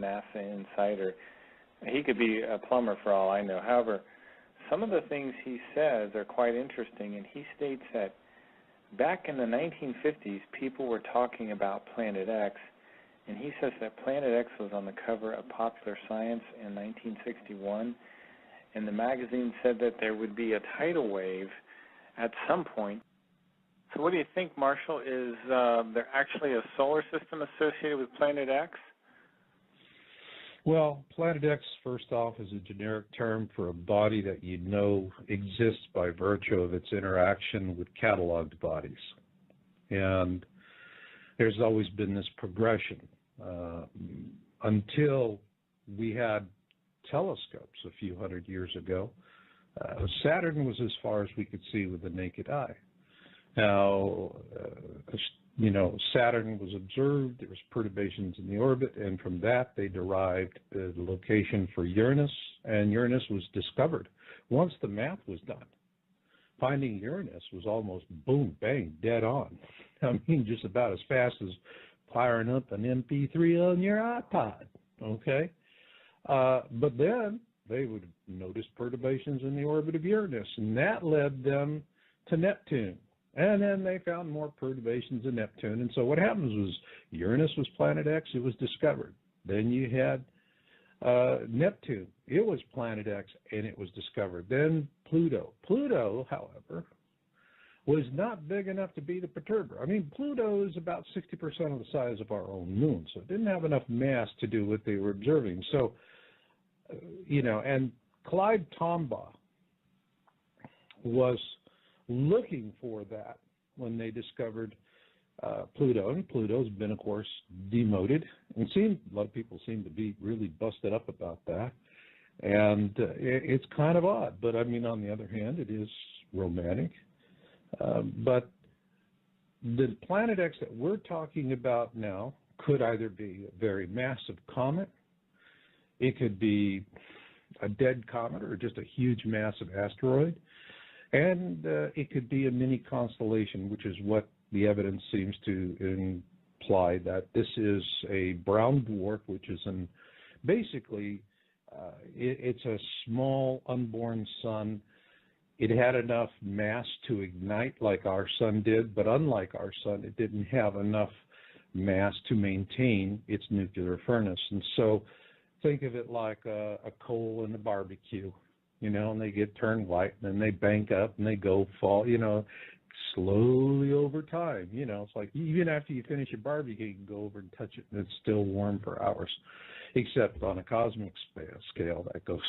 NASA insider. He could be a plumber for all I know. However, some of the things he says are quite interesting, and he states that back in the 1950s, people were talking about Planet X, and he says that Planet X was on the cover of Popular Science in 1961, and the magazine said that there would be a tidal wave at some point. So what do you think, Marshall? Is there actually a solar system associated with Planet X? Well, Planet X, first off, is a generic term for a body that you know exists by virtue of its interaction with cataloged bodies. And there's always been this progression until we had telescopes a few hundred years ago. Saturn was as far as we could see with the naked eye. Now, Saturn was observed, there was perturbations in the orbit, and from that they derived the location for Uranus, and Uranus was discovered. Once the math was done, finding Uranus was almost boom, bang, dead on. I mean, just about as fast as firing up an MP3 on your iPod, okay? But then they would notice perturbations in the orbit of Uranus, and that led them to Neptune. And then they found more perturbations in Neptune. And so what happens was Uranus was Planet X. It was discovered. Then you had Neptune. It was Planet X, and it was discovered. Then Pluto. Pluto, however, was not big enough to be the perturber. I mean, Pluto is about 60% of the size of our own moon, so it didn't have enough mass to do what they were observing. So, and Clyde Tombaugh was looking for that when they discovered Pluto, and Pluto's been, of course, demoted. And a lot of people seem to be really busted up about that, and it's kind of odd. But I mean, on the other hand, it is romantic. But the Planet X that we're talking about now could either be a very massive comet, it could be a dead comet, or just a huge massive asteroid. And it could be a mini constellation, which is what the evidence seems to imply, that this is a brown dwarf, which is basically it's a small unborn sun. It had enough mass to ignite like our sun did, but unlike our sun, it didn't have enough mass to maintain its nuclear furnace. And so think of it like a coal in a barbecue. And they get turned white, and then they bank up, and they go fall, slowly over time. It's like even after you finish your barbecue, you can go over and touch it, and it's still warm for hours, except on a cosmic scale that goes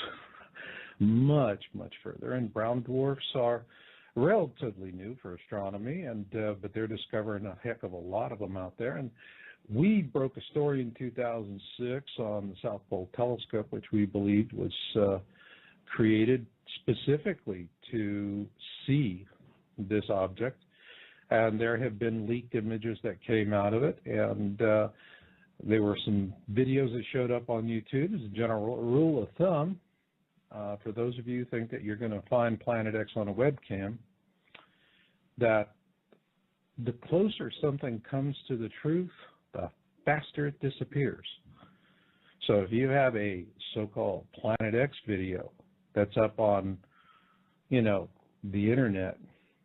much, much further. And brown dwarfs are relatively new for astronomy, but they're discovering a heck of a lot of them out there. And we broke a story in 2006 on the South Pole Telescope, which we believed was created specifically to see this object, and there have been leaked images that came out of it, and there were some videos that showed up on YouTube. As a general rule of thumb, for those of you who think that you're going to find Planet X on a webcam, that the closer something comes to the truth, the faster it disappears. So if you have a so-called Planet X video that's up on, the internet,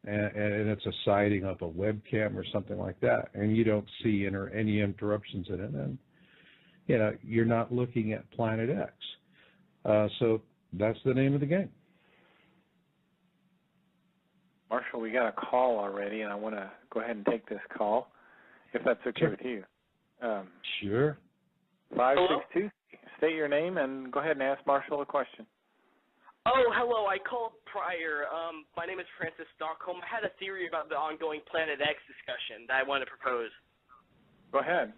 and it's a sighting of a webcam or something like that, and you don't see any interruptions in it, then, you're not looking at Planet X. So that's the name of the game. Marshall, we got a call already, and I want to go ahead and take this call, if that's okay with you. Sure. 562, state your name, and go ahead and ask Marshall a question. Oh, hello. I called prior. My name is Francis Stockholm. I had a theory about the ongoing Planet X discussion that I wanted to propose. Go ahead.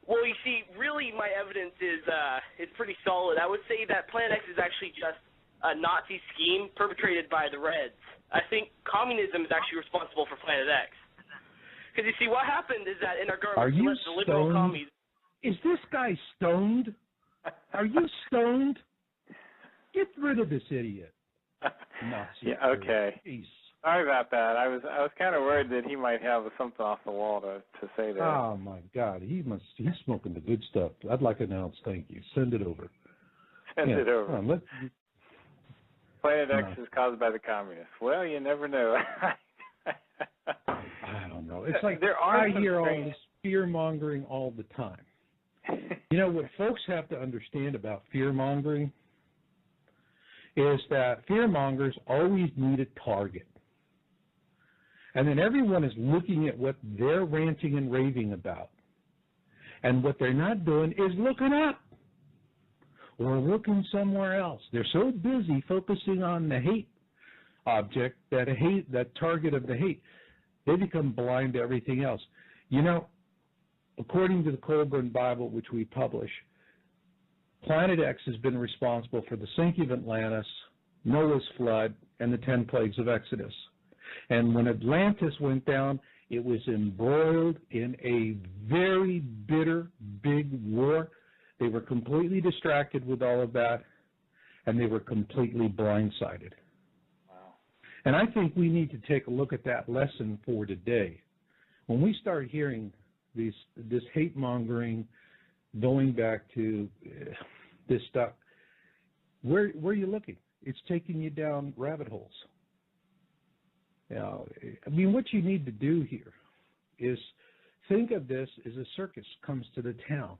Well, you see, really my evidence is pretty solid. I would say that Planet X is actually just a Nazi scheme perpetrated by the Reds. I think communism is actually responsible for Planet X. Because, you see, what happened is that in our government, the liberal commies... Is this guy stoned? Are you stoned? Get rid of this idiot. Yeah, okay. Jeez. Sorry about that. I was kind of worried that he might have something off the wall to say there. Oh my God, he's smoking the good stuff. I'd like an ounce, thank you. Send it over. Send it over. On, Planet X is caused by the communists. Well, you never know. I don't know. It's like I hear all this fear-mongering all the time. You know, what folks have to understand about fear-mongering is that fear-mongers always need a target. And then everyone is looking at what they're ranting and raving about. And what they're not doing is looking up or looking somewhere else. They're so busy focusing on the hate object, that target of the hate, they become blind to everything else. You know, according to the Colburn Bible, which we publish, Planet X has been responsible for the sinking of Atlantis, Noah's flood, and the 10 plagues of Exodus. And when Atlantis went down, it was embroiled in a very bitter, big war. They were completely distracted with all of that, and they were completely blindsided. Wow. And I think we need to take a look at that lesson for today. When we start hearing this hate-mongering, going back to this stuff, where are you looking? It's taking you down rabbit holes. Now, I mean, what you need to do here is think of this as a circus comes to the town,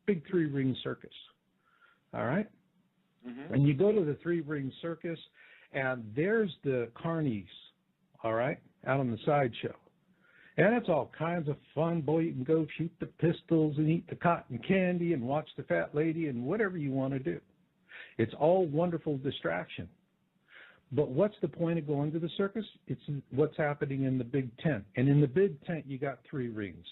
big three-ring circus, all right? Mm-hmm. And you go to the three-ring circus, and there's the carnies, all right, out on the sideshow. And it's all kinds of fun. Boy, you can go shoot the pistols and eat the cotton candy and watch the fat lady and whatever you want to do. It's all wonderful distraction. But what's the point of going to the circus? It's what's happening in the big tent. And in the big tent, you got three rings.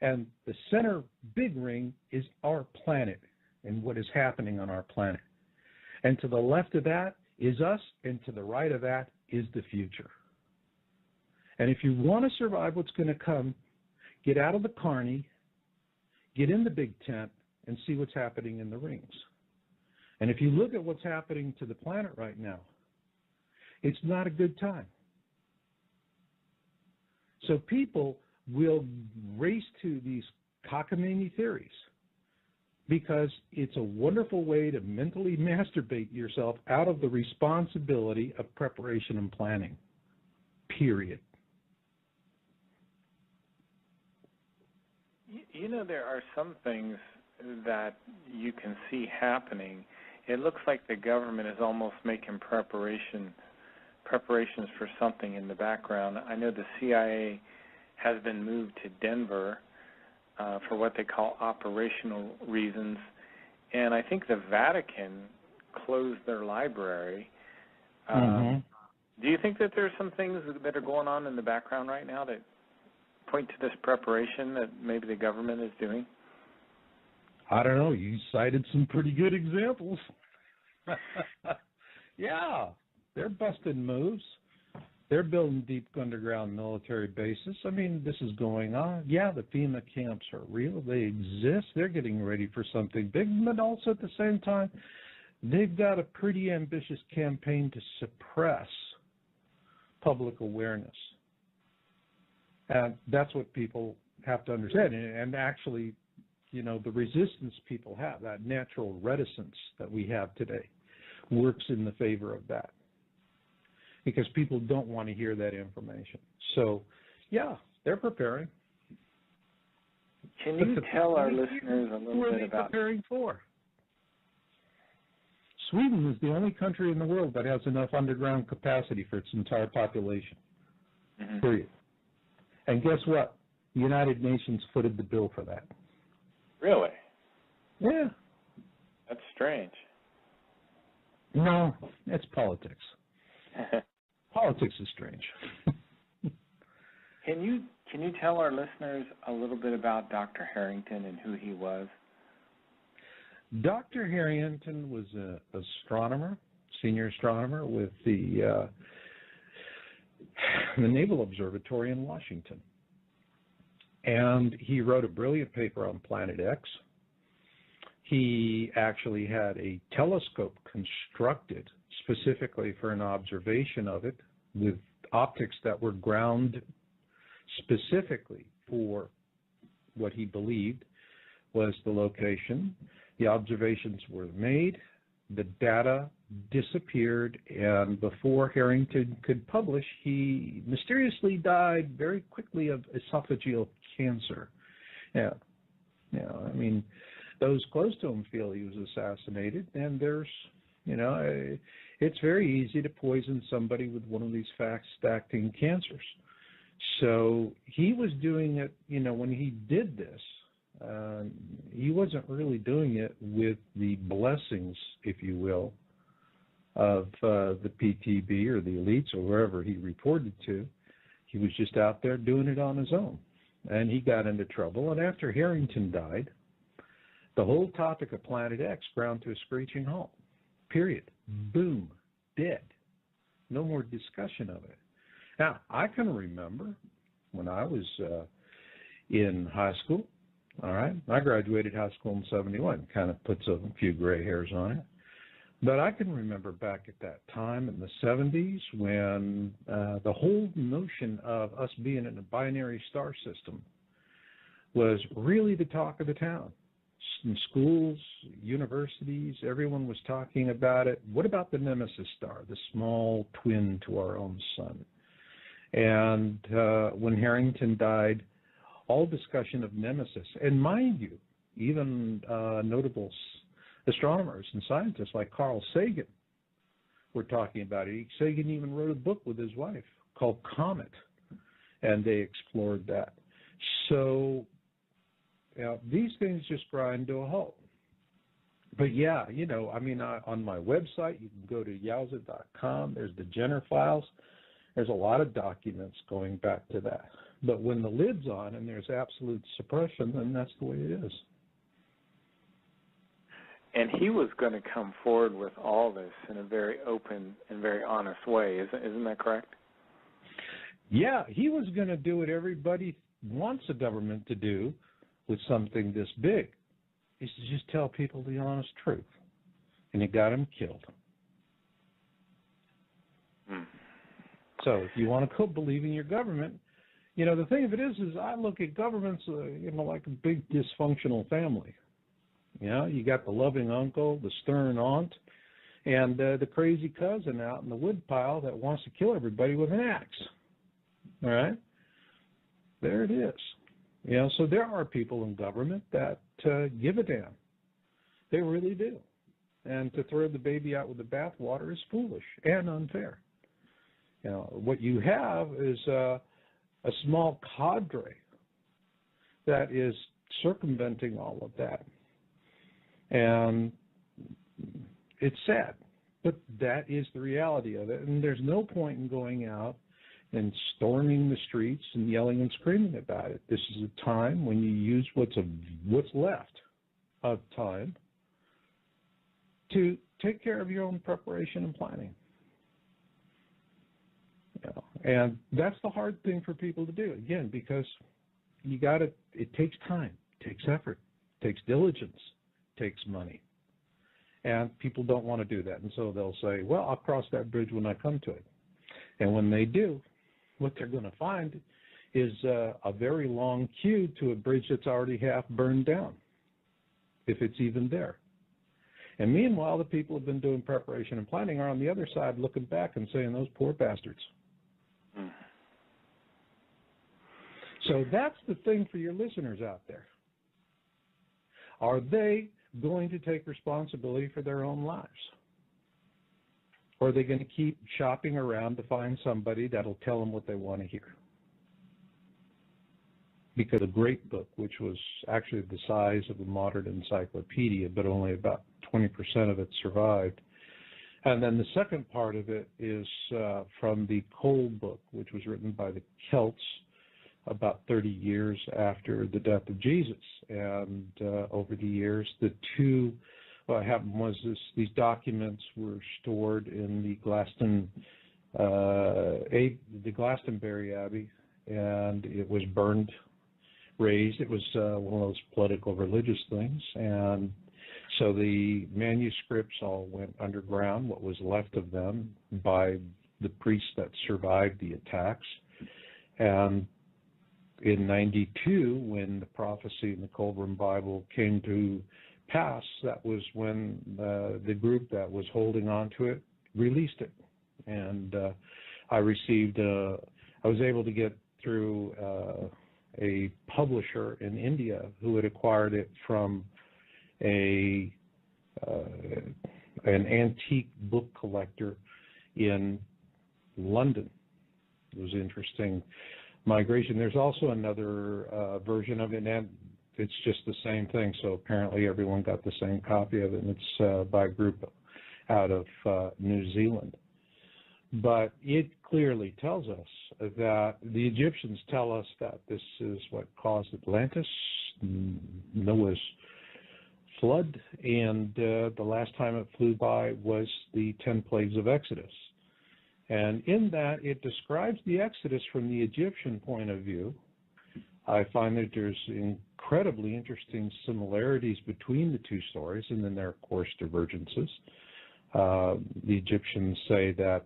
And the center big ring is our planet and what is happening on our planet. And to the left of that is us, and to the right of that is the future. And if you want to survive what's going to come, get out of the carny, get in the big tent, and see what's happening in the rings. And if you look at what's happening to the planet right now, it's not a good time. So people will race to these cockamamie theories because it's a wonderful way to mentally masturbate yourself out of the responsibility of preparation and planning, period. You know, there are some things that you can see happening. It looks like the government is almost making preparations for something in the background. I know the CIA has been moved to Denver for what they call operational reasons, and I think the Vatican closed their library. Do you think that there's some things that are going on in the background right now that point to this preparation that maybe the government is doing? I don't know. You cited some pretty good examples. Yeah, they're busting moves. They're building deep underground military bases. I mean, this is going on. Yeah, the FEMA camps are real. They exist. They're getting ready for something big, but also at the same time, they've got a pretty ambitious campaign to suppress public awareness. And that's what people have to understand. And actually, you know, the resistance people have, that natural reticence that we have today, works in the favor of that. Because people don't want to hear that information. So, yeah, they're preparing. Can you tell our listeners a little bit about... preparing for? Sweden is the only country in the world that has enough underground capacity for its entire population. Mm-hmm. Period. And guess what? The United Nations footed the bill for that. Really? Yeah. That's strange. No, it's politics. Politics is strange. Can you tell our listeners a little bit about Dr. Harrington and who he was? Dr. Harrington was an astronomer, senior astronomer with the Naval Observatory in Washington. And he wrote a brilliant paper on Planet X. He actually had a telescope constructed specifically for an observation of it with optics that were ground specifically for what he believed was the location. The observations were made, the data disappeared, and before Harrington could publish, he mysteriously died very quickly of esophageal cancer. Yeah, I mean, those close to him feel he was assassinated, and there's, it's very easy to poison somebody with one of these fast-acting cancers. So he was doing it, when he did this, he wasn't really doing it with the blessings, if you will, of the PTB or the elites or wherever he reported to. He was just out there doing it on his own. And he got into trouble. And after Harrington died, the whole topic of Planet X ground to a screeching halt. Period. Boom. Dead. No more discussion of it. Now, I can remember when I was in high school, all right? I graduated high school in 71. Kind of puts a few gray hairs on it. But I can remember back at that time in the 70s when the whole notion of us being in a binary star system was really the talk of the town. In schools, universities, everyone was talking about it. What about the Nemesis star, the small twin to our own sun? And when Harrington died, all discussion of Nemesis, and mind you, even notable astronomers and scientists like Carl Sagan were talking about it. Sagan even wrote a book with his wife called Comet, and they explored that. So these things just grind to a halt. But yeah, on my website, you can go to yowza.com. There's the Jenner files. There's a lot of documents going back to that. But when the lid's on and there's absolute suppression, then that's the way it is. And he was going to come forward with all this in a very open and very honest way. Isn't that correct? Yeah, he was going to do what everybody wants a government to do with something this big, is to just tell people the honest truth. And it got him killed. So if you want to quit believing your government, the thing of it is I look at governments, like a big dysfunctional family. You got the loving uncle, the stern aunt, and the crazy cousin out in the woodpile that wants to kill everybody with an axe. All right? There it is. So there are people in government that give a damn. They really do. And to throw the baby out with the bathwater is foolish and unfair. What you have is a small cadre that is circumventing all of that. And it's sad, but that is the reality of it. And there's no point in going out and storming the streets and yelling and screaming about it. This is a time when you use what's left of time to take care of your own preparation and planning. And that's the hard thing for people to do, again, because it takes time, it takes effort, it takes diligence, it takes money. And people don't want to do that. And so they'll say, well, I'll cross that bridge when I come to it. And when they do, what they're going to find is a very long queue to a bridge that's already half burned down, if it's even there. And meanwhile, the people who have been doing preparation and planning are on the other side looking back and saying, those poor bastards. So that's the thing for your listeners out there. Are they going to take responsibility for their own lives? Or are they going to keep shopping around to find somebody that'll tell them what they want to hear? Because a great book, which was actually the size of a modern encyclopedia, but only about 20% of it survived. And then the second part of it is from the Cole book, which was written by the Celts about 30 years after the death of Jesus. And over the years, what happened was these documents were stored in the Glastonbury Abbey, and it was burned, razed. It was one of those political religious things. And so the manuscripts all went underground, what was left of them, by the priests that survived the attacks. And in 92, when the prophecy in the Colburn Bible came to pass, that was when the group that was holding on to it released it. And I was able to get through a publisher in India who had acquired it from an antique book collector in London. It was interesting migration. There's also another version of it, and it's just the same thing. So apparently everyone got the same copy of it, and it's by a group out of New Zealand. But it clearly tells us that the Egyptians tell us that this is what caused Atlantis, Noah's flood, and the last time it flew by was the 10 plagues of Exodus. And in that, it describes the Exodus from the Egyptian point of view. I find that there's incredibly interesting similarities between the two stories, and then there are, of course, divergences. The Egyptians say that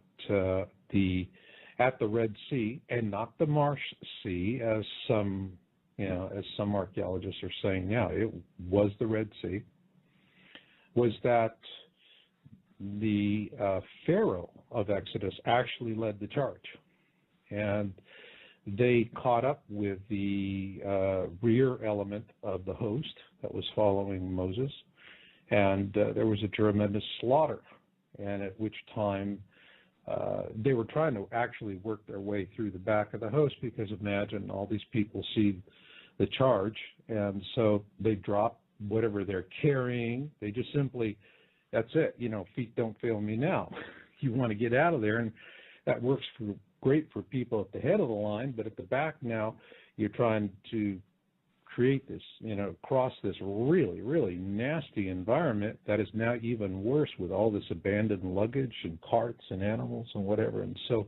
at the Red Sea, and not the Marsh Sea, as some archaeologists are saying now, it was the Red Sea, was that the Pharaoh of Exodus actually led the charge. And they caught up with the rear element of the host that was following Moses, and there was a tremendous slaughter, and at which time they were trying to actually work their way through the back of the host, because imagine all these people see the charge, and so they drop whatever they're carrying. They just simply, that's it, feet don't fail me now. You want to get out of there, and that works great for people at the head of the line, but at the back now, you're trying to create this, cross this really, really nasty environment that is now even worse with all this abandoned luggage and carts and animals and whatever. And so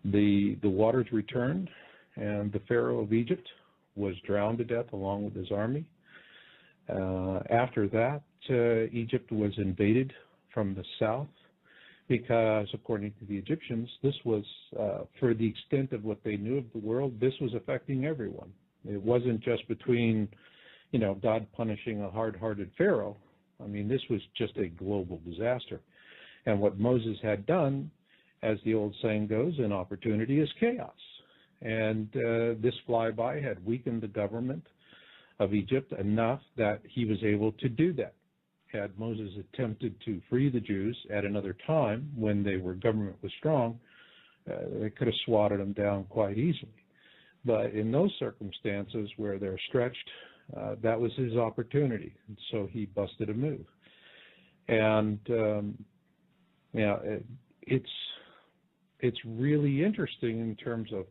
the waters returned, and the Pharaoh of Egypt was drowned to death along with his army. After that, Egypt was invaded from the south, because according to the Egyptians, this was, for the extent of what they knew of the world, this was affecting everyone. It wasn't just between, God punishing a hard-hearted Pharaoh. I mean, this was just a global disaster. And what Moses had done, as the old saying goes, an opportunity is chaos. And this flyby had weakened the government of Egypt enough that he was able to do that. Had Moses attempted to free the Jews at another time when their government was strong, they could have swatted them down quite easily. But in those circumstances where they're stretched, that was his opportunity. And so he busted a move. And it's really interesting in terms of,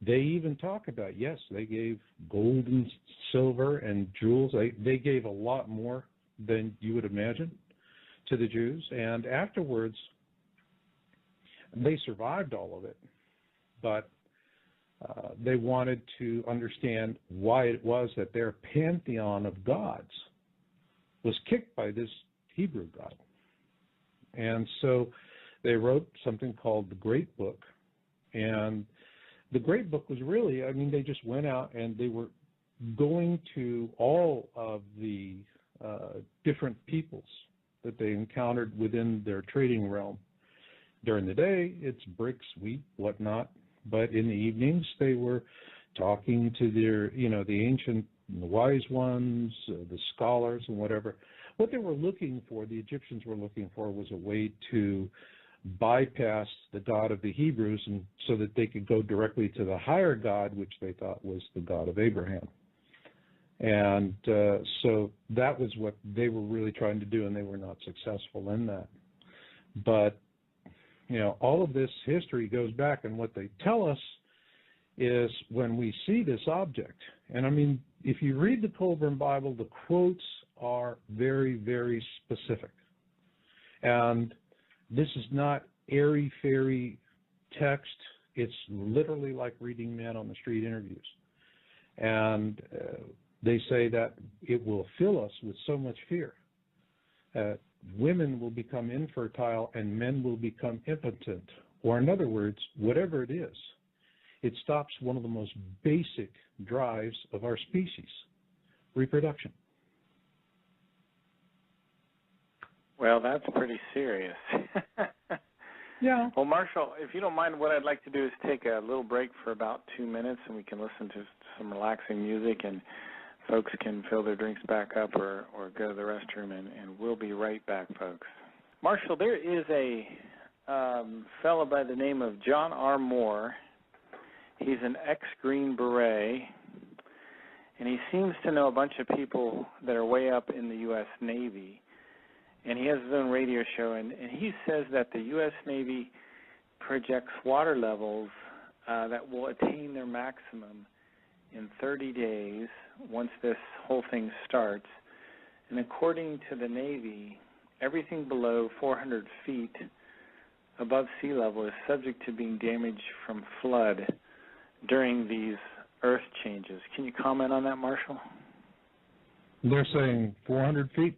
they even talk about, yes, they gave gold and silver and jewels. They gave a lot more than you would imagine to the Jews. And afterwards, they survived all of it. But they wanted to understand why it was that their pantheon of gods was kicked by this Hebrew God. And so they wrote something called the Great Book. And the Great Book was really, they just went out and they were going to all of the different peoples that they encountered within their trading realm. During the day, it's bricks, wheat, whatnot. But in the evenings, they were talking to their, the ancient, the wise ones, the scholars and whatever. What they were looking for, the Egyptians were looking for, was a way to bypass the God of the Hebrews, and so that they could go directly to the higher God, which they thought was the God of Abraham. And so that was what they were really trying to do, and they were not successful in that. But, all of this history goes back, and what they tell us is when we see this object, and if you read the Colburn Bible, the quotes are very, very specific. And this is not airy-fairy text. It's literally like reading man on the street interviews. And they say that it will fill us with so much fear. women will become infertile and men will become impotent. Or in other words, whatever it is, it stops one of the most basic drives of our species, reproduction. Well, that's pretty serious. Yeah. Well, Marshall, if you don't mind, what I'd like to do is take a little break for about 2 minutes, and we can listen to some relaxing music, and folks can fill their drinks back up or go to the restroom, and we'll be right back, folks. Marshall, there is a fellow by the name of John R. Moore. He's an ex-Green Beret, and he seems to know a bunch of people that are way up in the U.S. Navy. And he has his own radio show, and he says that the U.S. Navy projects water levels that will attain their maximum in 30 days once this whole thing starts. And according to the Navy, everything below 400 feet above sea level is subject to being damaged from flood during these earth changes. Can you comment on that, Marshall? They're saying 400 feet?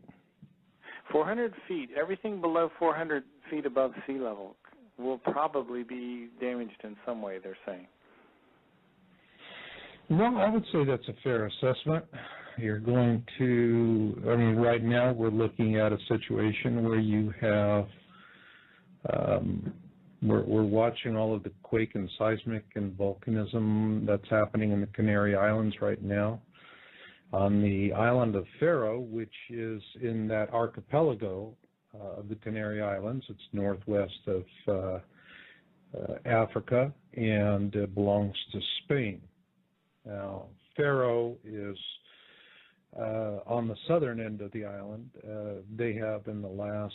400 feet, everything below 400 feet above sea level will probably be damaged in some way, they're saying. Well, I would say that's a fair assessment. You're going to, I mean, right now we're looking at a situation where you have, we're watching all of the quake and seismic and volcanism that's happening in the Canary Islands right now. On the island of Faro, which is in that archipelago of the Canary Islands, it's northwest of Africa and belongs to Spain. Now, Faro is on the southern end of the island. They have in the last,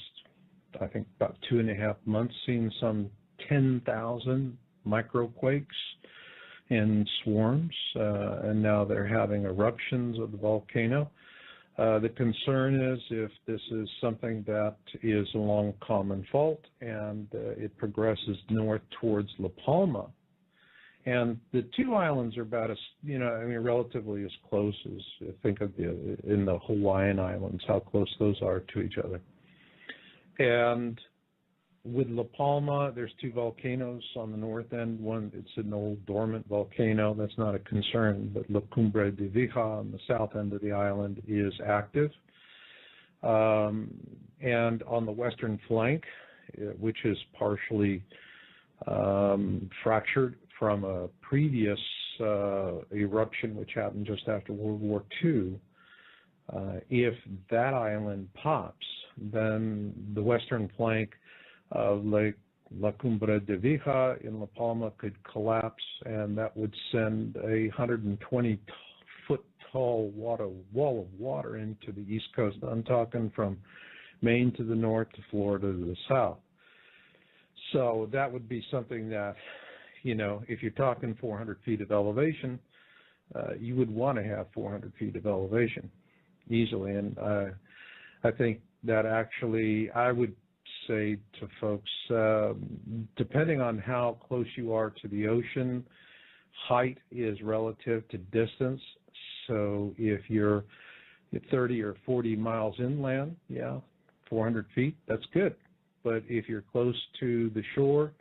I think, about 2.5 months seen some 10,000 microquakes in swarms, and now they're having eruptions of the volcano. The concern is if this is something that is along common fault and it progresses north towards La Palma. And the two islands are about as, relatively as close as, think of in the Hawaiian Islands, how close those are to each other. And with La Palma, there's two volcanoes on the north end. One, it's an old dormant volcano. That's not a concern. But La Cumbre de Vija on the south end of the island is active. And on the western flank, which is partially fractured from a previous eruption which happened just after World War II, if that island pops, then the western flank of La Cumbre de Vija in La Palma could collapse, and that would send a 120-foot tall wall of water into the east coast. I'm talking from Maine to the north to Florida to the south. So that would be something that, if you're talking 400 feet of elevation, you would want to have 400 feet of elevation easily. And I think that actually I would say to folks, depending on how close you are to the ocean, height is relative to distance. So if you're 30 or 40 miles inland, 400 feet, that's good. But if you're close to the shore,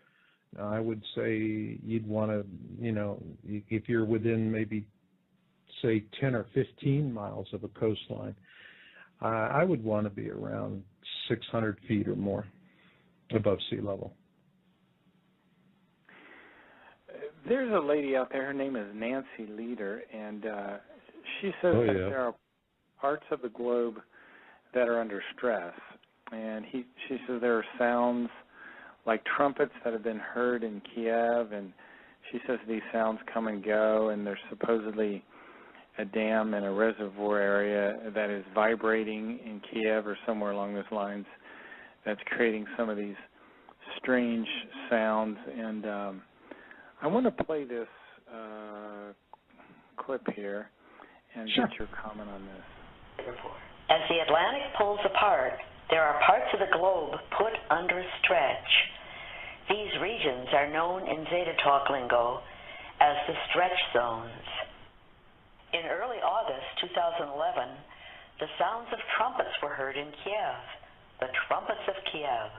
I would say you'd want to, if you're within maybe, say, 10 or 15 miles of a coastline, I would want to be around 600 feet or more above sea level. There's a lady out there, her name is Nancy Leader, and she says that there are parts of the globe that are under stress. And she says there are sounds like trumpets that have been heard in Kiev, and she says these sounds come and go, and there's supposedly a dam and a reservoir area that is vibrating in Kiev or somewhere along those lines that's creating some of these strange sounds. And I want to play this clip here and get your comment on this. As the Atlantic pulls apart, there are parts of the globe put under stretch. These regions are known in Zeta Talk lingo as the stretch zones. In early August 2011, the sounds of trumpets were heard in Kiev, the trumpets of Kiev,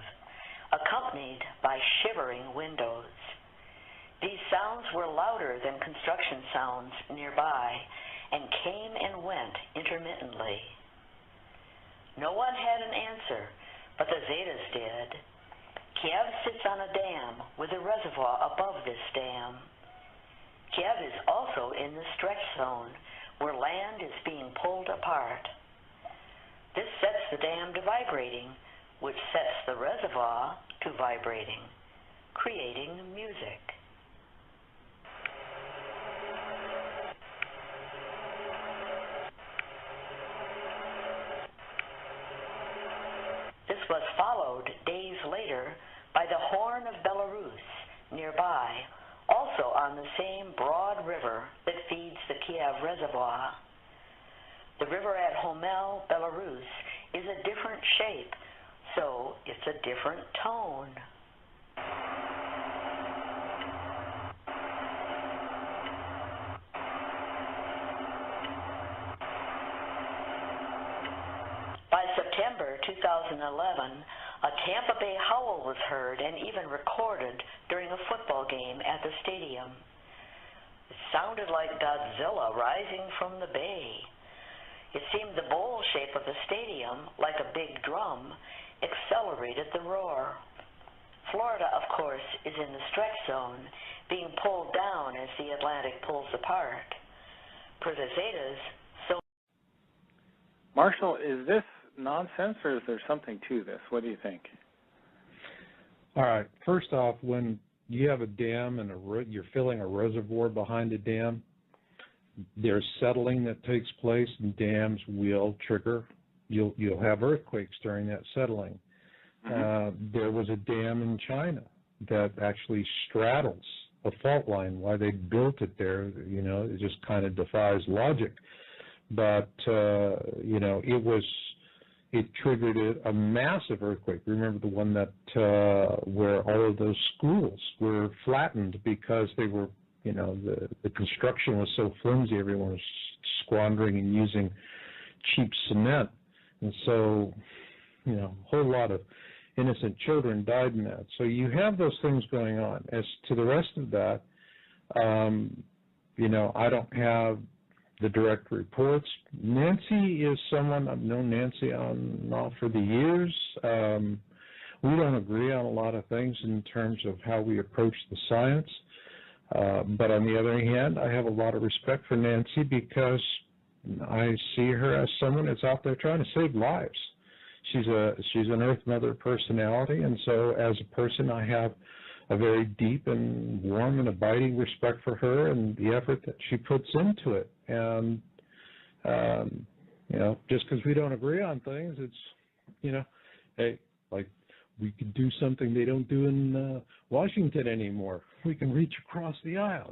accompanied by shivering windows. These sounds were louder than construction sounds nearby and came and went intermittently. No one had an answer, but the Zetas did. Kiev sits on a dam with a reservoir above this dam. Kiev is also in the stretch zone, where land is being pulled apart. This sets the dam to vibrating, which sets the reservoir to vibrating, creating music. This was followed days later by the Horn of Belarus nearby, also on the same broad river that feeds the Kiev reservoir. The river at Homel, Belarus, is a different shape, so it's a different tone. By September 2011, a Tampa Bay howl was heard and even recorded during a football game at the stadium. It sounded like Godzilla rising from the bay. It seemed the bowl shape of the stadium, like a big drum, accelerated the roar. Florida, of course, is in the stretch zone, being pulled down as the Atlantic pulls apart. Per the Zetas, so... Marshall, is this nonsense or is there something to this? What do you think? All right. First off, when you have a dam and you're filling a reservoir behind a dam, there's settling that takes place, and dams will trigger. You'll have earthquakes during that settling. There was a dam in China that actually straddles a fault line. Why they built it there, it just kind of defies logic. But it triggered a massive earthquake. Remember the one that where all of those schools were flattened because they were, the construction was so flimsy, everyone was squandering and using cheap cement. And so, a whole lot of innocent children died in that. So you have those things going on. As to the rest of that, I don't have the direct reports. Nancy is someone, I've known Nancy on and off for the years. We don't agree on a lot of things in terms of how we approach the science. But on the other hand, I have a lot of respect for Nancy because I see her as someone that's out there trying to save lives. She's an Earth Mother personality, and so as a person, I have a very deep and warm and abiding respect for her and the effort that she puts into it. And just because we don't agree on things, it's hey, like we can do something they don't do in Washington anymore. We can reach across the aisle,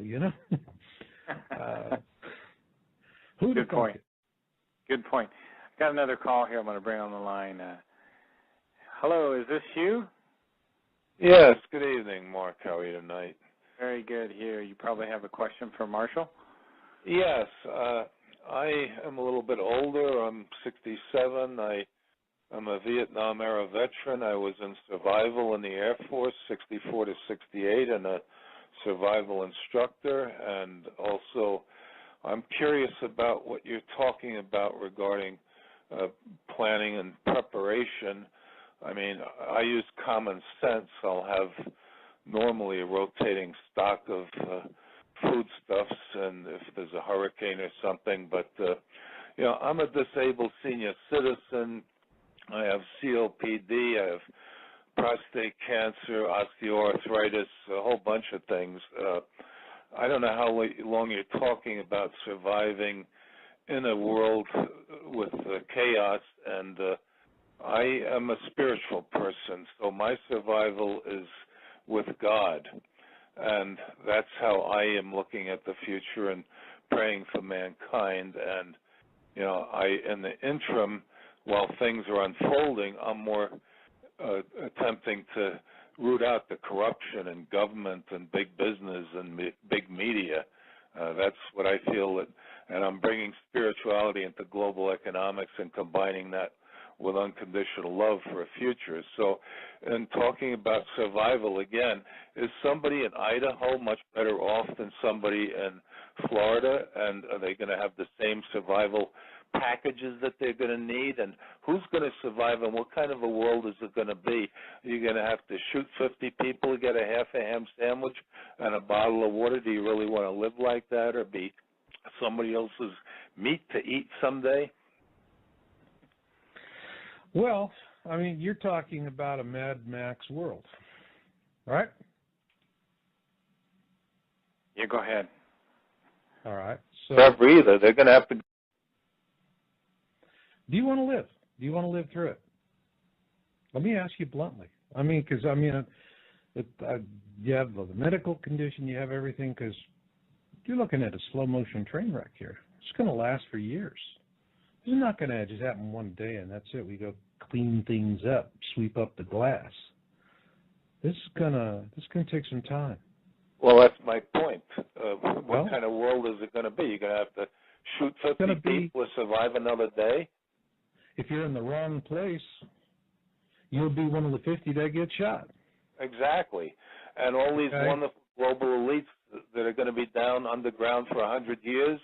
Good point. Good point. Got another call here I'm going to bring on the line. Hello, is this you? Yes, good evening, Mark. How are you tonight? Very good here. You probably have a question for Marshall? Yes. I am a little bit older. I'm 67. I'm a Vietnam-era veteran. I was in survival in the Air Force, 64 to 68, and a survival instructor. And also, I'm curious about what you're talking about regarding planning and preparation. I mean, I use common sense. I'll have normally a rotating stock of foodstuffs, and if there's a hurricane or something. But, I'm a disabled senior citizen. I have COPD. I have prostate cancer, osteoarthritis, a whole bunch of things. I don't know how long you're talking about surviving in a world with chaos, and I am a spiritual person, so my survival is with God, and that's how I am looking at the future and praying for mankind. And in the interim, while things are unfolding, I'm more attempting to root out the corruption in government and big business and big media. That's what I feel, and I'm bringing spirituality into global economics and combining that with unconditional love for a future. So, in talking about survival again, is somebody in Idaho much better off than somebody in Florida? And are they going to have the same survival packages that they're going to need? And who's going to survive, and what kind of a world is it going to be? Are you going to have to shoot 50 people to get a half a ham sandwich and a bottle of water? Do you really want to live like that, or be somebody else's meat to eat someday? Well, I mean, you're talking about a Mad Max world, right? Yeah, go ahead. All right. So, Never either. They're going to have to. do you want to live? Do you want to live through it? Let me ask you bluntly. I mean, because, I mean, you have the medical condition, you have everything, because you're looking at a slow-motion train wreck here. It's going to last for years. This is not going to just happen one day and that's it. We go clean things up, sweep up the glass. This is gonna take some time. Well, that's my point. What kind of world is it going to be? You're going to have to shoot 50 people to survive another day? If you're in the wrong place, you'll be one of the 50 that get shot. Exactly. And all these wonderful global elites that are going to be down underground for 100 years,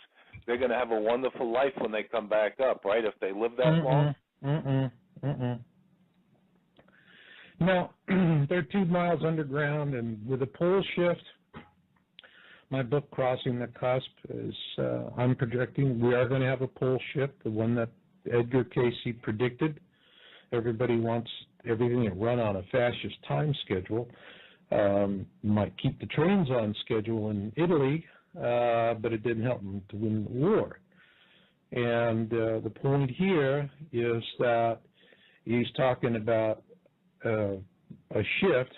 they're going to have a wonderful life when they come back up, right, if they live that long? No, they're 2 miles underground, and with a pole shift, my book, Crossing the Cusp, is I'm projecting we are going to have a pole shift, the one that Edgar Casey predicted. Everybody wants everything to run on a fascist time schedule. Might keep the trains on schedule in Italy, but it didn't help them to win the war. And the point here is that he's talking about a shift.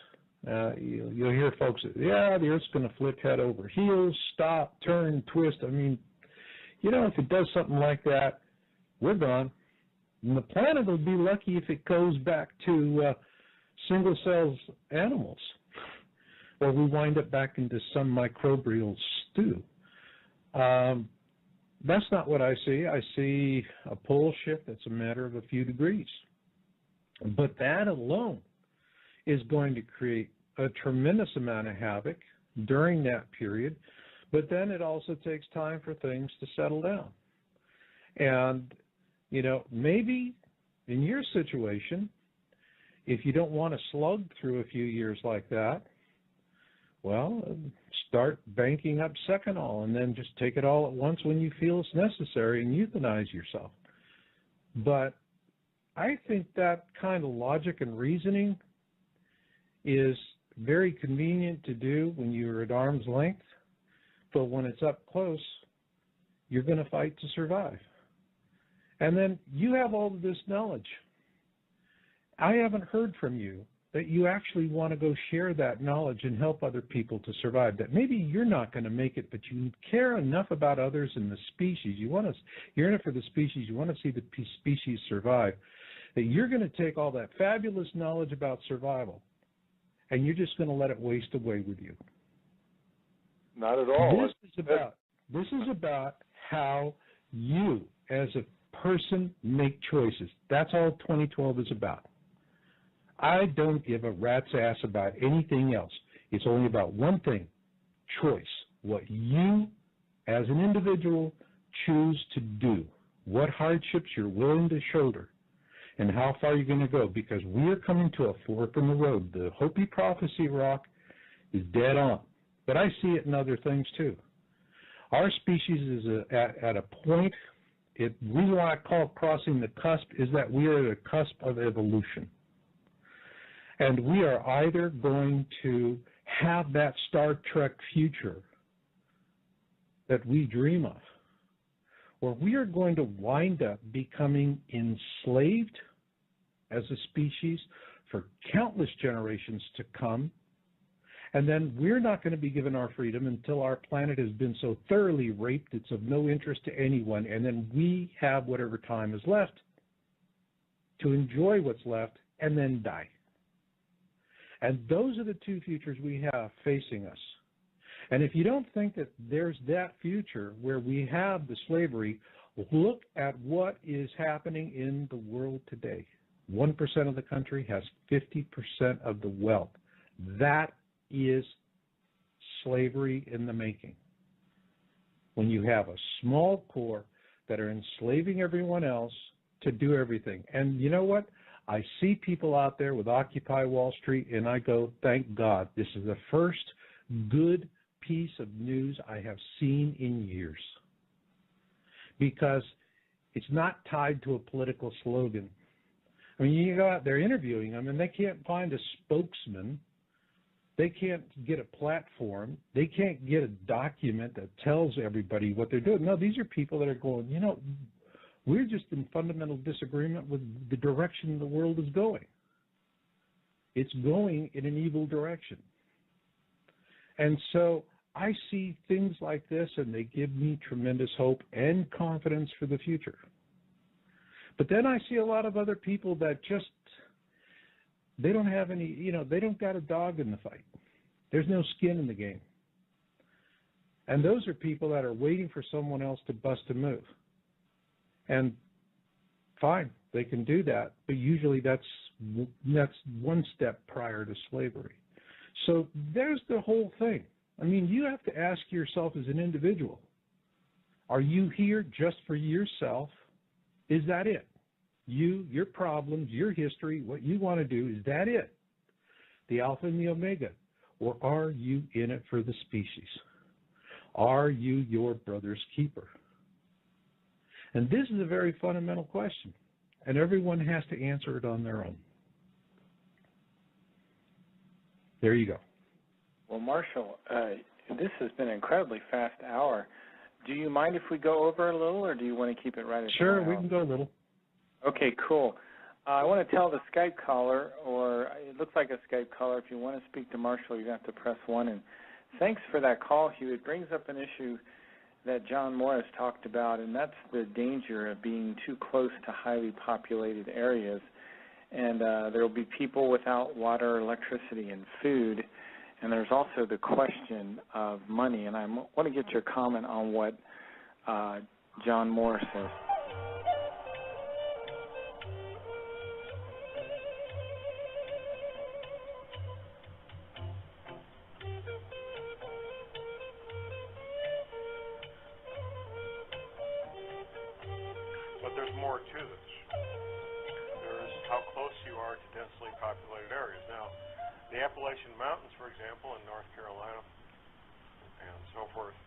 You'll hear folks say, yeah, the Earth's going to flip head over heels, stop, turn, twist. I mean, if it does something like that, we're gone. And the planet will be lucky if it goes back to single-cell animals, or we wind up back into some microbial stew. That's not what I see. I see a pole shift that's a matter of a few degrees. But that alone is going to create a tremendous amount of havoc during that period. But then it also takes time for things to settle down. And, maybe in your situation, if you don't want to slug through a few years like that, well, start banking up Seconal and then just take it all at once when you feel it's necessary and euthanize yourself. But I think that kind of logic and reasoning is very convenient to do when you're at arm's length, but when it's up close, you're going to fight to survive. And then you have all of this knowledge. I haven't heard from you that you actually want to go share that knowledge and help other people to survive. That maybe you're not going to make it, but you care enough about others and the species. You're in it for the species. You want to see the species survive. That you're going to take all that fabulous knowledge about survival, and you're just going to let it waste away with you. Not at all. This is about how you, as a person, make choices. That's all 2012 is about. I don't give a rat's ass about anything else. It's only about one thing, choice. What you, as an individual, choose to do. What hardships you're willing to shoulder. And how far you're going to go. Because we're coming to a fork in the road. The Hopi prophecy rock is dead on. But I see it in other things too. Our species is at a point, the reason why I call it crossing the cusp is that we are at a cusp of evolution. And we are either going to have that Star Trek future that we dream of, or we are going to wind up becoming enslaved as a species for countless generations to come, and then we're not going to be given our freedom until our planet has been so thoroughly raped it's of no interest to anyone, and then we have whatever time is left to enjoy what's left and then die. And those are the two futures we have facing us. And if you don't think that there's that future where we have the slavery Look at what is happening in the world today. 1% of the country has 50% of the wealth. That is slavery in the making. When you have a small core that are enslaving everyone else to do everything. And you know what? I see people out there with Occupy Wall Street, and I go, thank God. This is the first good piece of news I have seen in years. Because it's not tied to a political slogan. I mean, you go out there interviewing them, and they can't find a spokesman. They can't get a platform. They can't get a document that tells everybody what they're doing. No, these are people that are going, you know, we're just in fundamental disagreement with the direction the world is going. It's going in an evil direction. And so I see things like this, and they give me tremendous hope and confidence for the future. But then I see a lot of other people that just, they don't have any, you know, they don't got a dog in the fight. There's no skin in the game. And those are people that are waiting for someone else to bust a move. And fine, they can do that, but usually that's one step prior to slavery. So there's the whole thing. I mean, you have to ask yourself as an individual, are you here just for yourself? Is that it? You, your problems, your history, what you want to do, is that it? The alpha and the omega? Or are you in it for the species? Are you your brother's keeper? And this is a very fundamental question, and everyone has to answer it on their own. There you go. Well, Marshall, this has been an incredibly fast hour. Do you mind if we go over a little, or do you want to keep it right at Sure, we can go a little. Okay, cool. I want to tell the Skype caller, or it looks like a Skype caller, if you want to speak to Marshall, you have to press 1. And thanks for that call, Hugh. It brings up an issue that John Morris talked about, and that's the danger of being too close to highly populated areas. And there will be people without water, electricity, and food. And there's also the question of money. And I want to get your comment on what John Morris says. But there's more to this. There's how close you are to densely populated areas. Now, the Appalachian Mountains, for example, in North Carolina and so forth,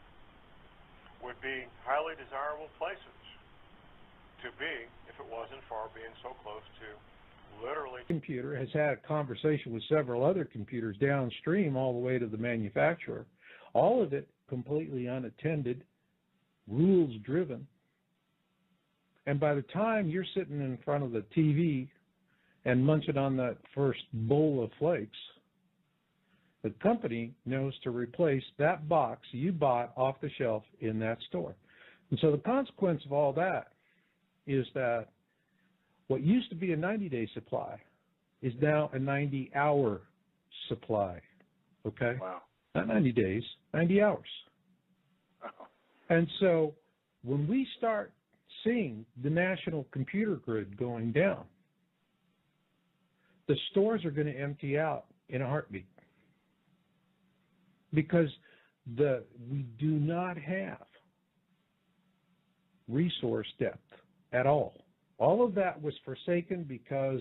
would be highly desirable places to be if it wasn't for being so close to literally. Computer has had a conversation with several other computers downstream all the way to the manufacturer. All of it completely unattended, rules-driven. And by the time you're sitting in front of the TV and munching on that first bowl of flakes, the company knows to replace that box you bought off the shelf in that store. And so the consequence of all that is that what used to be a 90-day supply is now a 90-hour supply, okay? Wow. Not 90 days, 90 hours. Wow. And so when we start seeing the national computer grid going down, the stores are going to empty out in a heartbeat because we do not have resource depth at all. All of that was forsaken because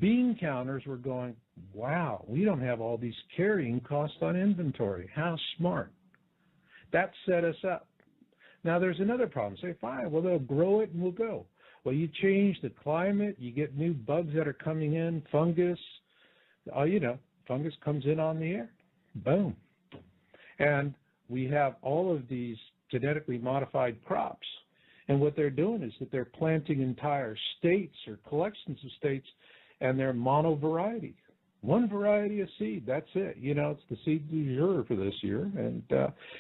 bean counters were going, wow, we don't have all these carrying costs on inventory. How smart. That set us up. Now, there's another problem. Say, fine, well, they'll grow it and we'll go. Well, you change the climate, you get new bugs that are coming in, fungus. Fungus comes in on the air. Boom. And we have all of these genetically modified crops. And what they're doing is that they're planting entire states or collections of states, and they're mono-variety. One variety of seed, that's it. It's the seed du jour for this year, and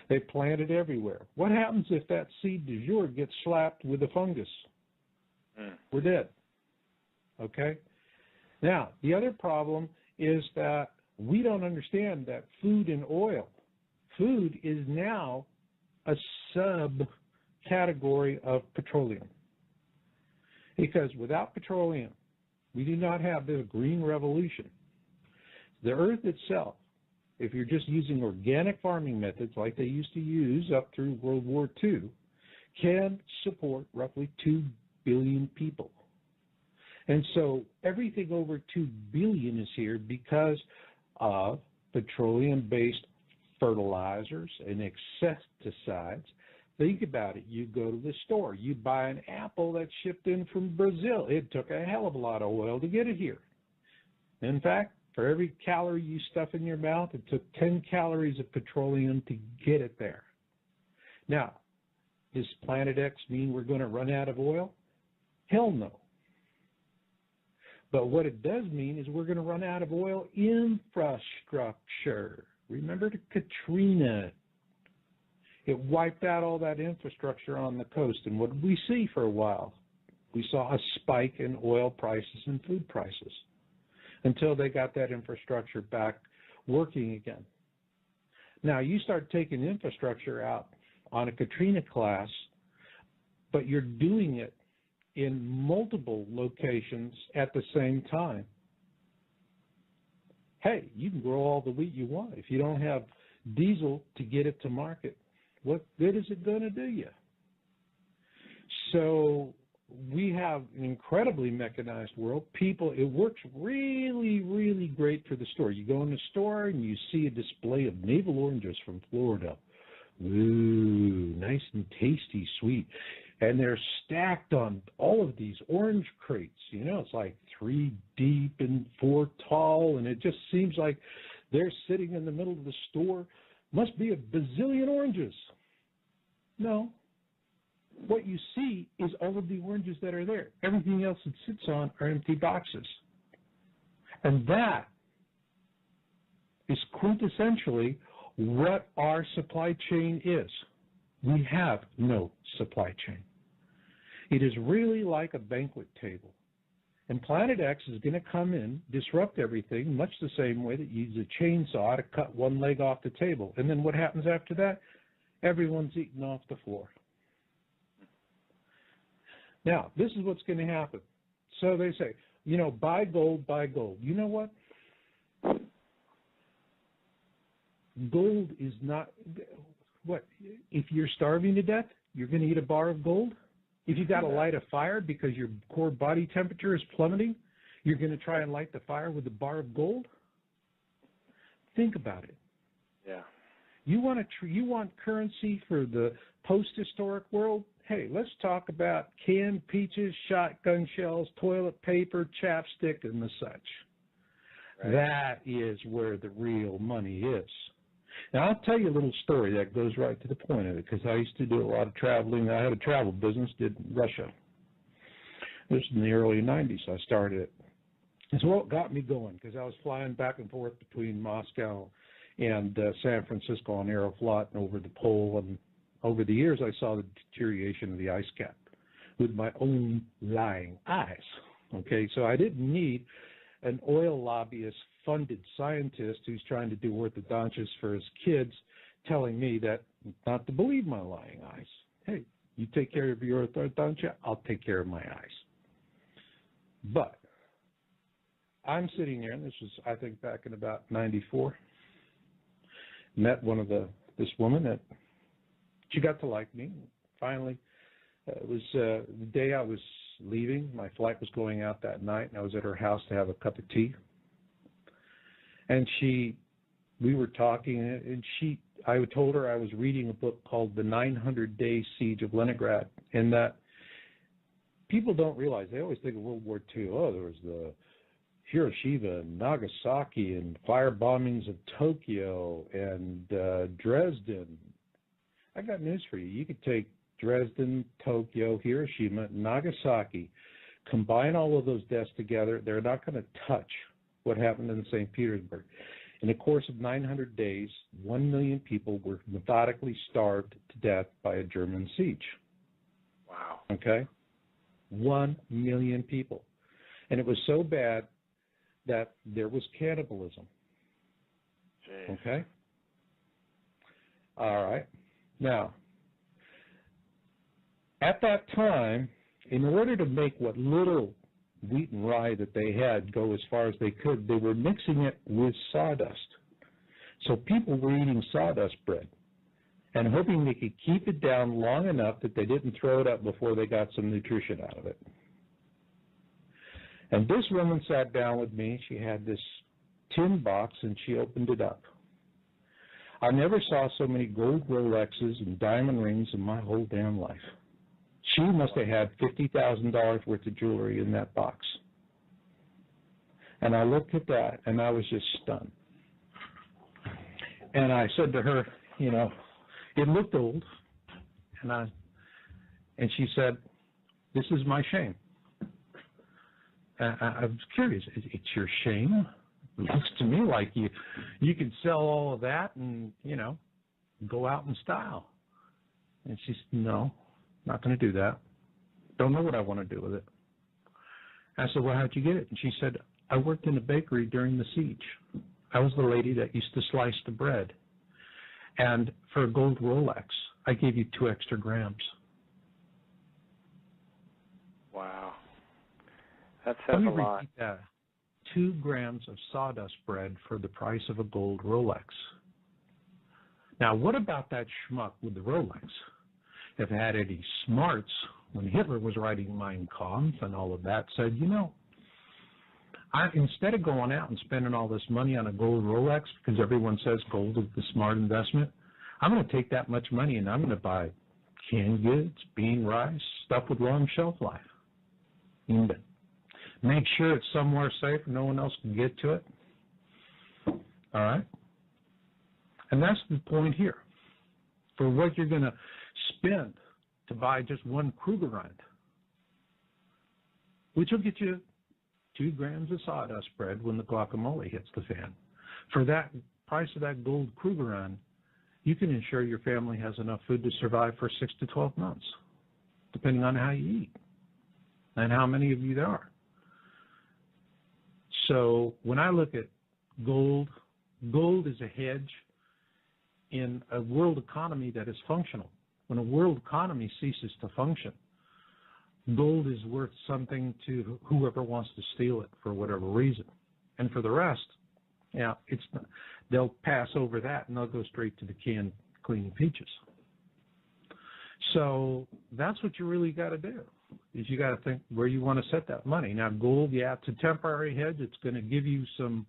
they plant it everywhere. What happens if that seed du jour gets slapped with a fungus? We're dead, okay? Now, the other problem is that we don't understand that food and oil. Food is now a category of petroleum. Because without petroleum, we do not have the green revolution. The earth itself, if you're just using organic farming methods like they used to use up through World War II, can support roughly 2 billion people. And so everything over 2 billion is here because of petroleum-based fertilizers and insecticides. Think about it. You go to the store. You buy an apple that's shipped in from Brazil. It took a hell of a lot of oil to get it here. In fact, for every calorie you stuff in your mouth, it took 10 calories of petroleum to get it there. Now, does Planet X mean we're going to run out of oil? Hell no. But what it does mean is we're going to run out of oil infrastructure. Remember the Katrina? It wiped out all that infrastructure on the coast. And what did we see for a while? We saw a spike in oil prices and food prices until they got that infrastructure back working again. Now, you start taking infrastructure out on a Katrina class, but you're doing it in multiple locations at the same time. Hey, you can grow all the wheat you want. If you don't have diesel to get it to market, what good is it going to do you? So we have an incredibly mechanized world. People, it works really, really great for the store. You go in the store and you see a display of navel oranges from Florida. Ooh, nice and tasty, sweet. And they're stacked on all of these orange crates. You know, it's like 3 deep and 4 tall, and it just seems like they're sitting in the middle of the store. Must be a bazillion oranges. No. What you see is all of the oranges that are there. Everything else it sits on are empty boxes. And that is quintessentially what our supply chain is. We have no supply chain. It is really like a banquet table. And Planet X is going to come in, disrupt everything, much the same way that you use a chainsaw to cut one leg off the table. And then what happens after that? Everyone's eaten off the floor. Now, this is what's going to happen. So they say, you know, buy gold, buy gold. You know what? Gold is not, what, if you're starving to death, you're going to eat a bar of gold? If you got to light a fire because your core body temperature is plummeting, you're going to try and light the fire with a bar of gold? Think about it. Yeah. You want currency for the post-historic world? Hey, let's talk about canned peaches, shotgun shells, toilet paper, chapstick, and the such. Right. That is where the real money is. Now, I'll tell you a little story that goes right to the point of it, because I used to do a lot of traveling. I had a travel business, did Russia. This was in the early 90s. I started it. And so what got me going, because I was flying back and forth between Moscow and San Francisco on Aeroflot and over the pole, and over the years I saw the deterioration of the ice cap with my own lying eyes. Okay, so I didn't need an oil lobbyist funded scientist who's trying to do orthodontics for his kids telling me that not to believe my lying eyes. Hey, you take care of your orthodontia, I'll take care of my eyes. But I'm sitting here, and this was, I think, back in about 94, met this woman that she got to like me. We It was the day I was leaving. My flight was going out that night, and I was at her house to have a cup of tea. And we were talking, and I told her I was reading a book called The 900-Day Siege of Leningrad, and that people don't realize. They always think of World War II. Oh, there was the Hiroshima and Nagasaki and fire bombings of Tokyo and Dresden. I got news for you. You could take Dresden, Tokyo, Hiroshima, Nagasaki, combine all of those deaths together. They're not going to touch what happened in St. Petersburg. In the course of 900 days, 1 million people were methodically starved to death by a German siege. Wow. Okay? 1 million people. And it was so bad that there was cannibalism. Jeez. Okay? All right. Now, at that time, in order to make what little wheat and rye that they had go as far as they could, they were mixing it with sawdust. So people were eating sawdust bread and hoping they could keep it down long enough that they didn't throw it up before they got some nutrition out of it. And this woman sat down with me. She had this tin box, and she opened it up. I never saw so many gold Rolexes and diamond rings in my whole damn life. She must have had $50,000 worth of jewelry in that box. And I looked at that, and I was just stunned. And I said to her, you know, it looked old. And she said, this is my shame. I was curious. It's your shame? It looks to me like you could sell all of that and, you know, go out in style. And she said, no, not going to do that. Don't know what I want to do with it. I said, well, how'd you get it? And she said, I worked in a bakery during the siege. I was the lady that used to slice the bread. And for a gold Rolex, I gave you 2 extra grams. Wow. That says a lot. Let me repeat that. 2 grams of sawdust bread for the price of a gold Rolex. Now, what about that schmuck with the Rolex? If it had any smarts, when Hitler was writing Mein Kampf and all of that, said, you know, instead of going out and spending all this money on a gold Rolex, because everyone says gold is the smart investment, I'm going to take that much money and I'm going to buy canned goods, bean rice, stuff with long shelf life. And make sure it's somewhere safe, no one else can get to it. All right? And that's the point here. For what you're going to spend to buy just 1 Krugerrand, which will get you 2 grams of sawdust bread when the guacamole hits the fan. For that price of that gold Krugerrand, you can ensure your family has enough food to survive for 6 to 12 months, depending on how you eat and how many of you there are. So when I look at gold, gold is a hedge in a world economy that is functional. When a world economy ceases to function, gold is worth something to whoever wants to steal it for whatever reason. And for the rest, yeah, they'll pass over that and they'll go straight to the canned clean peaches. So that's what you really got to do, is you got to think where you want to set that money. Now, gold, yeah, it's a temporary hedge. It's going to give you some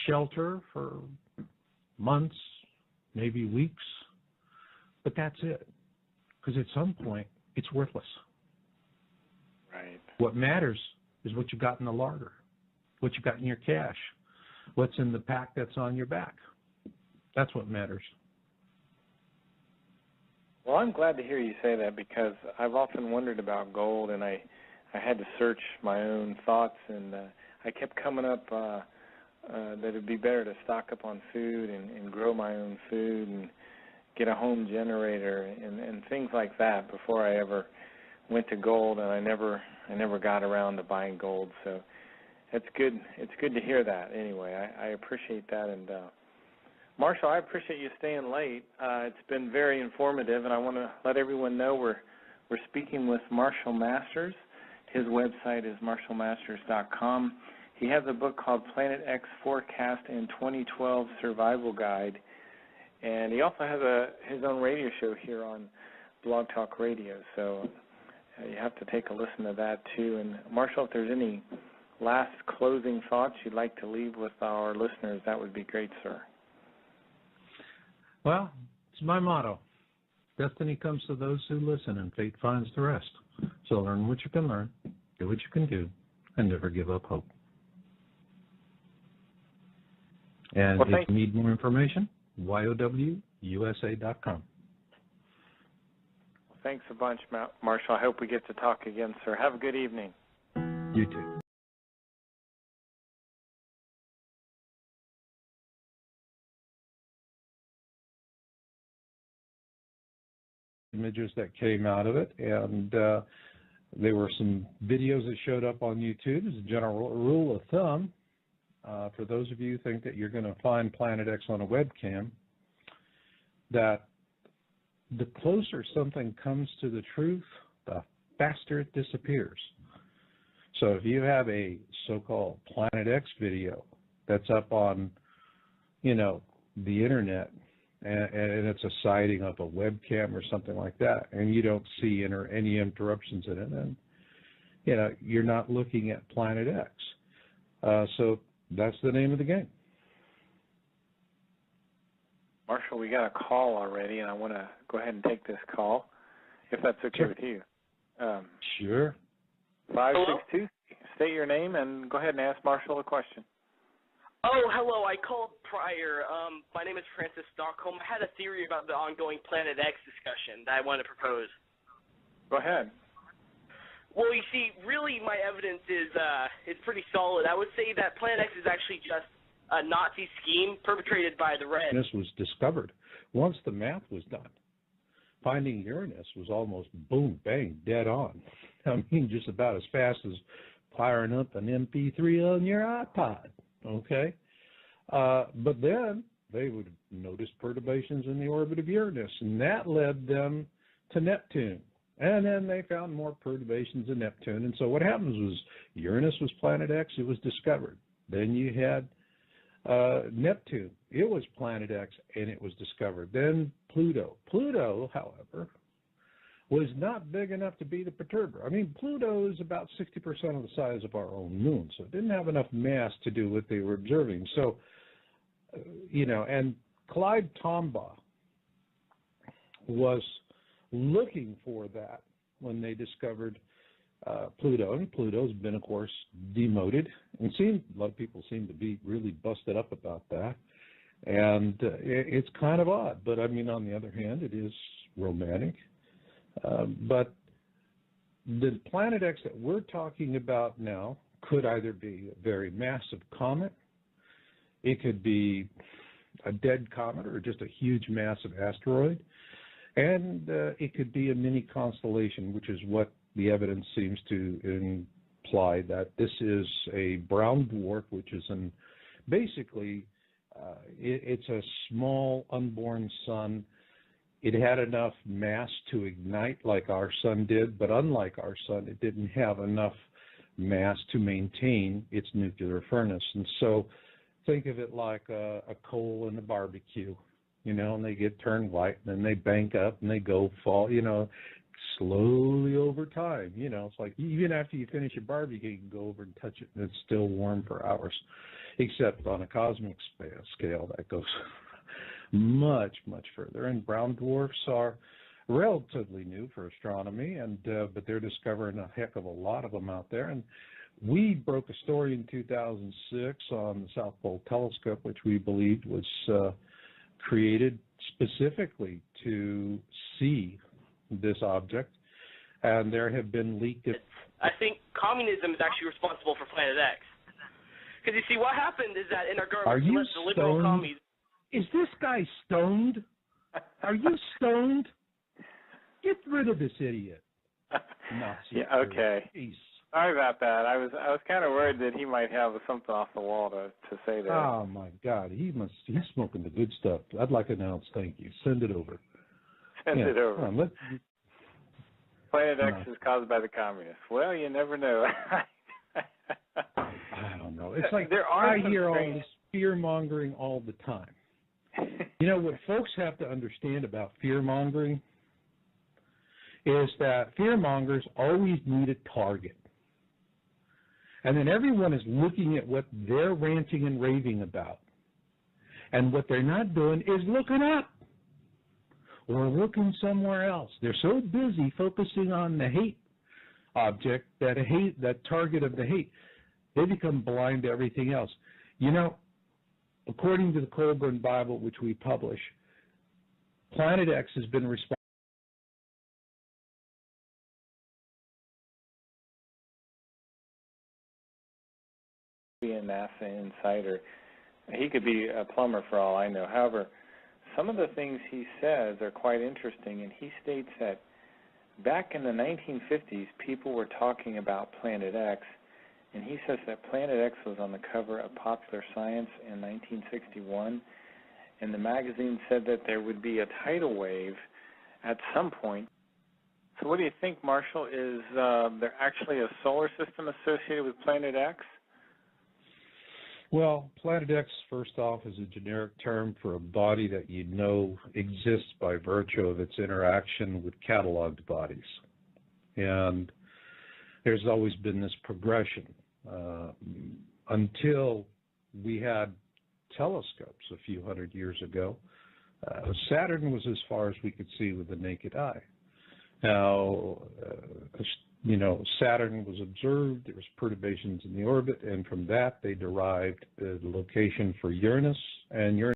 shelter for months, maybe weeks, but that's it. Because at some point, it's worthless. Right. What matters is what you got in the larder, what you got in your cash, what's in the pack that's on your back. That's what matters. Well, I'm glad to hear you say that, because I've often wondered about gold, and I had to search my own thoughts, and I kept coming up that it'd be better to stock up on food and grow my own food and get a home generator and things like that before I ever went to gold, and I never got around to buying gold. So it's good. It's good to hear that. Anyway, I appreciate that. And Marshall, I appreciate you staying late. It's been very informative, and I want to let everyone know we're speaking with Marshall Masters. His website is marshallmasters.com. He has a book called Planet X Forecast and 2012 Survival Guide, and he also has his own radio show here on Blog Talk Radio. So you have to take a listen to that too. And Marshall, if there's any last closing thoughts you'd like to leave with our listeners, that would be great, sir. Well, it's my motto. Destiny comes to those who listen, and fate finds the rest. So learn what you can learn, do what you can do, and never give up hope. And if you need more information, YOWUSA.com. Thanks a bunch, Marshall. I hope we get to talk again, sir. Have a good evening. You too. Images that came out of it, and there were some videos that showed up on YouTube. As a general rule of thumb, for those of you who think that you're going to find Planet X on a webcam, that the closer something comes to the truth, the faster it disappears. So if you have a so-called Planet X video that's up on, the internet, and it's a sighting of a webcam or something like that, and you don't see any interruptions in it, then, you're not looking at Planet X. So that's the name of the game. Marshall, we got a call already, and I want to go ahead and take this call, if that's okay with you. Sure. 562, state your name and go ahead and ask Marshall a question. Oh, hello. I called prior. My name is Francis Stockholm. I had a theory about the ongoing Planet X discussion that I want to propose. Go ahead. Well, you see, really my evidence is pretty solid. I would say that Planet X is actually just a Nazi scheme perpetrated by the Reds. This was discovered. Once the math was done, finding Uranus was almost boom, bang, dead on. I mean, just about as fast as firing up an MP3 on your iPod, okay? But then they would notice perturbations in the orbit of Uranus, and that led them to Neptune. And then they found more perturbations in Neptune. And so what happens was Uranus was Planet X. It was discovered. Then you had Neptune. It was Planet X, and it was discovered. Then Pluto. Pluto, however, was not big enough to be the perturber. I mean, Pluto is about 60% of the size of our own moon, so it didn't have enough mass to do what they were observing. So, and Clyde Tombaugh was looking for that when they discovered Pluto, and Pluto's been, of course, demoted, and a lot of people seem to be really busted up about that, and it's kind of odd, but I mean, on the other hand, it is romantic. But the Planet X that we're talking about now could either be a very massive comet, it could be a dead comet, or just a huge massive asteroid, and it could be a mini constellation, which is what the evidence seems to imply, that this is a brown dwarf, which is basically it's a small unborn sun. It had enough mass to ignite like our sun did, but unlike our sun, it didn't have enough mass to maintain its nuclear furnace. And so think of it like a coal in a barbecue, and they get turned white, and then they bank up, and they go fall, slowly over time. It's like even after you finish your barbecue, you can go over and touch it, and it's still warm for hours, except on a cosmic scale that goes much, much further. And brown dwarfs are relatively new for astronomy, but they're discovering a heck of a lot of them out there. And we broke a story in 2006 on the South Pole Telescope, which we believed was created specifically to see this object, and there have been leaked. I think communism is actually responsible for Planet X. Because you see, what happened is that in our government, the liberal commies. Is this guy stoned? Are you stoned? Get rid of this idiot. Yeah, okay. Jeez. Sorry about that. I was kind of worried that he might have something off the wall to say there. Oh my God, he's smoking the good stuff. I'd like an ounce, thank you. Send it over. Send it over. Planet X is caused by the communists. Well, you never know. I don't know. It's like I hear all this fear-mongering all the time. What folks have to understand about fear-mongering is that fear-mongers always need a target. And then everyone is looking at what they're ranting and raving about. And what they're not doing is looking up or looking somewhere else. They're so busy focusing on the hate object, that target of the hate, they become blind to everything else. According to the Colburn Bible, which we publish, Planet X has been responsible be a NASA insider. He could be a plumber for all I know. However, some of the things he says are quite interesting, and he states that back in the 1950s, people were talking about Planet X, and he says that Planet X was on the cover of Popular Science in 1961, and the magazine said that there would be a tidal wave at some point So what do you think, Marshall? Is there actually a solar system associated with Planet X? Well, Planet X, first off, is a generic term for a body that you know exists by virtue of its interaction with cataloged bodies. And there's always been this progression until we had telescopes a few hundred years ago. Saturn was as far as we could see with the naked eye. Now, Saturn was observed, there was perturbations in the orbit, and from that they derived the location for Uranus, and Uranus